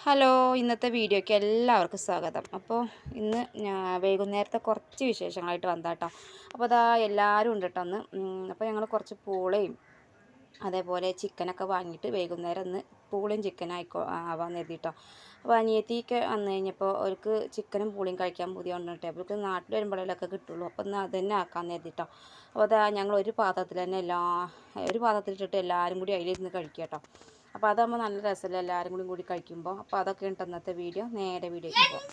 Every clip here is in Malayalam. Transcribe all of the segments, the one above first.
ഹലോ, ഇന്നത്തെ വീഡിയോയ്ക്ക് എല്ലാവർക്കും സ്വാഗതം. അപ്പോൾ ഇന്ന് വൈകുന്നേരത്തെ കുറച്ച് വിശേഷങ്ങളായിട്ട് വന്നാട്ടോ. അപ്പോൾ അതാ എല്ലാവരും ഉണ്ട് കേട്ടോ ഒന്ന്. അപ്പോൾ ഞങ്ങൾ കുറച്ച് പൂളയും അതേപോലെ ചിക്കനൊക്കെ വാങ്ങിയിട്ട് വൈകുന്നേരം ഒന്ന് പൂളയും ചിക്കനും ആവാൻ കരുതിയിട്ടോ. അപ്പോൾ അനിയത്തിക്ക് വന്നു കഴിഞ്ഞപ്പോൾ അവർക്ക് ചിക്കനും പൂളയും കഴിക്കാൻ പുതിയ കൊണ്ടിട്ട് അവർക്ക് നാട്ടിൽ വരുമ്പോഴേലൊക്കെ കിട്ടുള്ളൂ. അപ്പോൾ ഒന്ന് അത് തന്നെ ആക്കാൻ കരുതിയിട്ടോ. അപ്പോൾ അതാ ഞങ്ങൾ ഒരു പാത്രത്തിൽ തന്നെ ഒരു പാത്രത്തിലിട്ടിട്ട് എല്ലാവരും കൂടി അതിലിരുന്ന് കഴിക്കുക കേട്ടോ. അപ്പോൾ അതാകുമ്പോൾ നല്ല രസമല്ലേ എല്ലാവരും കൂടി കഴിക്കുമ്പോൾ. അപ്പോൾ അതൊക്കെ ഉണ്ട് ഇന്നത്തെ വീഡിയോ. നേരെ വീഡിയോയ്ക്ക് പോകാം.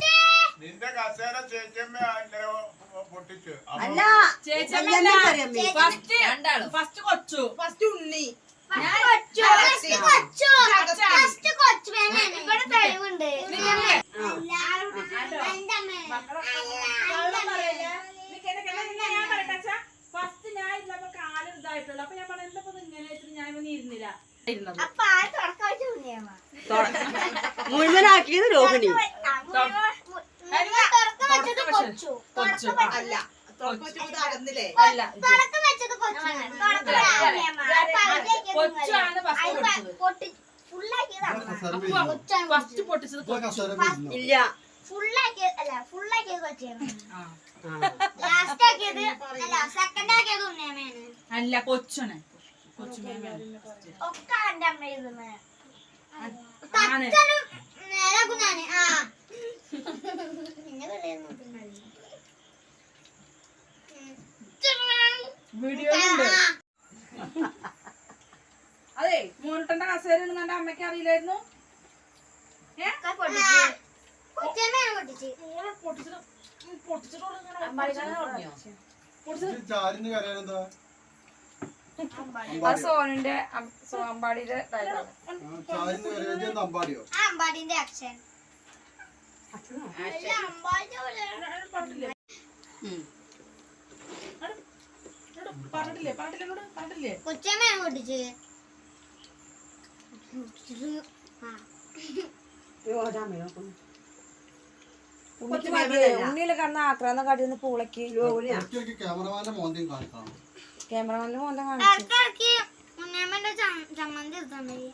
അപ്പൊ ഞാൻ പറഞ്ഞപ്പോ ഇങ്ങനെ ഞാൻ ഇരുന്നില്ല. മുഴുവനാക്കിയത് രോഹിണി. അല്ല കൊച്ചനെ അതെ മോനിട്ടന്റെ കസേര എന്റെ അമ്മയ്ക്ക് അറിയില്ലായിരുന്നു. സോനുന്റെ അമ്പാടിയുടെ ആക്ഷൻ പറഞ്ഞില്ലേ കൊച്ചമ്മ പൊട്ടിച്ച് ഉണ്ണിയില് കണ്ണ ആക്രാന്ന കാട്ടിന്ന് പൂളക്ക് ക്യാമറമാന്റെ മോന്തെ ഇടയ്ക്കിടയ്ക്ക് ഉണ്ണിയമ്മന്റെ ചമ്മന്തി എടുത്താൽ മതി.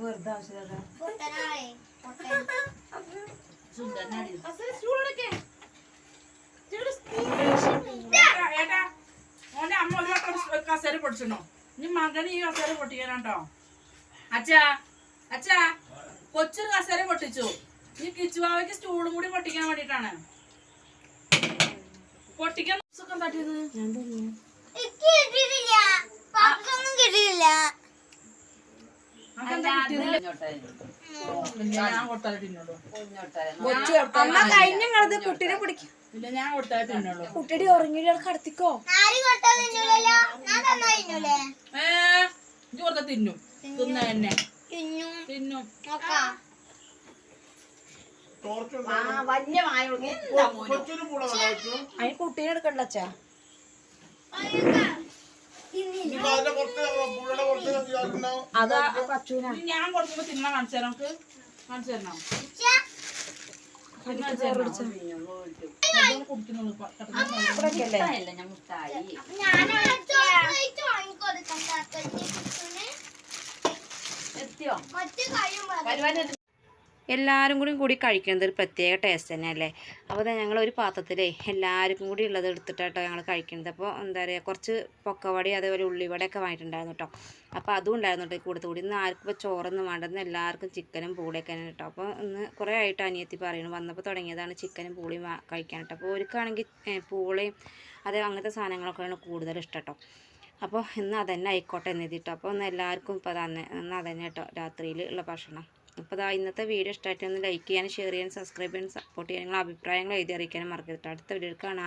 വെറുതെ ആവശ്യമില്ല. ഓന്റെ അമ്മ ഒരു വട്ടം കസേര പൊടിച്ചിടണോ? ഇനി മകന് ഈ കസേര പൊട്ടിക്കാനാട്ടോ. അച്ഛാ അച്ഛാ കൊച്ചൊരു കസേര പൊട്ടിച്ചു. ഈ കിച്ചുവാവയ്ക്ക് സ്റ്റൂളും കൂടി പൊട്ടിക്കാൻ വേണ്ടിട്ടാണ്. പൊട്ടിക്കാൻ തട്ടിയത് ഞാൻ കൊടുത്താലേ തിന്നുള്ളൂ. കുട്ടിനെ പിടിക്കും. ഇല്ല ഞാൻ കൊടുത്താലേ തിന്നുള്ളൂ. കുട്ടിയുടെ ഉറങ്ങിയ കടത്തിക്കോ. ഇജ്ജ് കൊടുത്താ തിന്നും. തിന്ന തന്നെ തിന്നും. അതിന് കുട്ടീനെ എടുക്കണ്ട അച്ഛാ. അതാ പച്ചൂന ഞാൻ കൊടുക്കുമ്പോ തിന്നാ കാണിച്ചു തരാം. നമുക്ക് കാണിച്ചു തരണം. കുടിക്കുന്നുള്ളൂ. എല്ലാവരും കൂടി കഴിക്കുന്നത് ഒരു പ്രത്യേക ടേസ്റ്റ് തന്നെയല്ലേ. അപ്പോൾ ഞങ്ങൾ ഒരു പാത്രത്തിൽ എല്ലാവർക്കും കൂടി ഉള്ളത് എടുത്തിട്ടാട്ടോ ഞങ്ങൾ കഴിക്കുന്നത്. അപ്പോൾ എന്താ പറയുക, കുറച്ച് പൊക്കവടി അതേപോലെ ഉള്ളിവടയൊക്കെ വാങ്ങിയിട്ടുണ്ടായിരുന്നു കേട്ടോ. അപ്പോൾ അതും ഉണ്ടായിരുന്നു കേട്ടോ കൂടുതൽ കൂടി. ഇന്ന് ആർക്കും ഇപ്പോൾ ചോറൊന്നും വേണ്ടെന്ന് എല്ലാവർക്കും ചിക്കനും പൂളിയൊക്കെ തന്നെ കേട്ടോ. അപ്പോൾ ഇന്ന് കുറേ ആയിട്ട് അനിയത്തി പറയുന്നു, വന്നപ്പോൾ തുടങ്ങിയതാണ് ചിക്കനും പൂളിയും കഴിക്കാൻ കേട്ടോ. അപ്പോൾ അവർക്കാണെങ്കിൽ പൂളയും അങ്ങനത്തെ സാധനങ്ങളൊക്കെയാണ് കൂടുതൽ ഇഷ്ടം കേട്ടോ. അപ്പോൾ ഇന്ന് അതന്നെ ആയിക്കോട്ടെ എന്നെഴുതിട്ടോ. അപ്പോൾ ഇന്ന് എല്ലാവർക്കും ഇപ്പോൾ ഇന്ന് അതന്നെ കേട്ടോ രാത്രിയിൽ ഉള്ള ഭക്ഷണം. അപ്പോൾ ഇന്നത്തെ വീഡിയോ ഇഷ്ടമായിട്ട് ഒന്ന് ലൈക്ക് ചെയ്യാനും ഷെയർ ചെയ്യാനും സബ്സ്ക്രൈബ് ചെയ്യാനും സപ്പോർട്ട് ചെയ്യാനും നിങ്ങളുടെ അഭിപ്രായങ്ങൾ എഴുതി അറിയിക്കാനും മറക്കരുത്. അടുത്ത വീഡിയോയിൽ കാണാം.